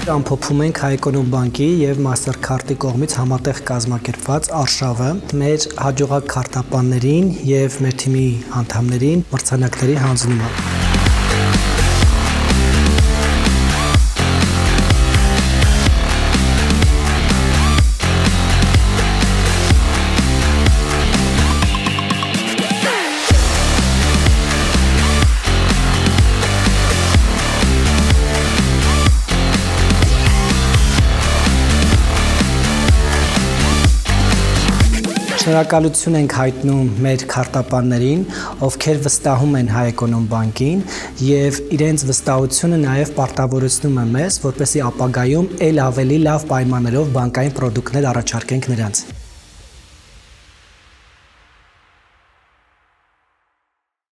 Ամփոփում ենք Հայ-Էկոնոմ բանկի եւ Mastercard-ի կողմից համատեղ կազմակերպված արշավը մեր հաջողակ քարտապաններին եւ մեր թիմի անդամներին մրցանակների հանձնումը։ Շնորհակալություն ենք հայտնում մեր քարտապաններին, ովքեր վստահում են Հայ-Էկոնոմ բանկին եւ իրենց վստահությունը նաեւ պարտավորեցնում է մեզ, որպեսզի ապագայում ել ավելի լավ պայմաններով բանկային պրոդուկտներ առաջարկենք նրանց։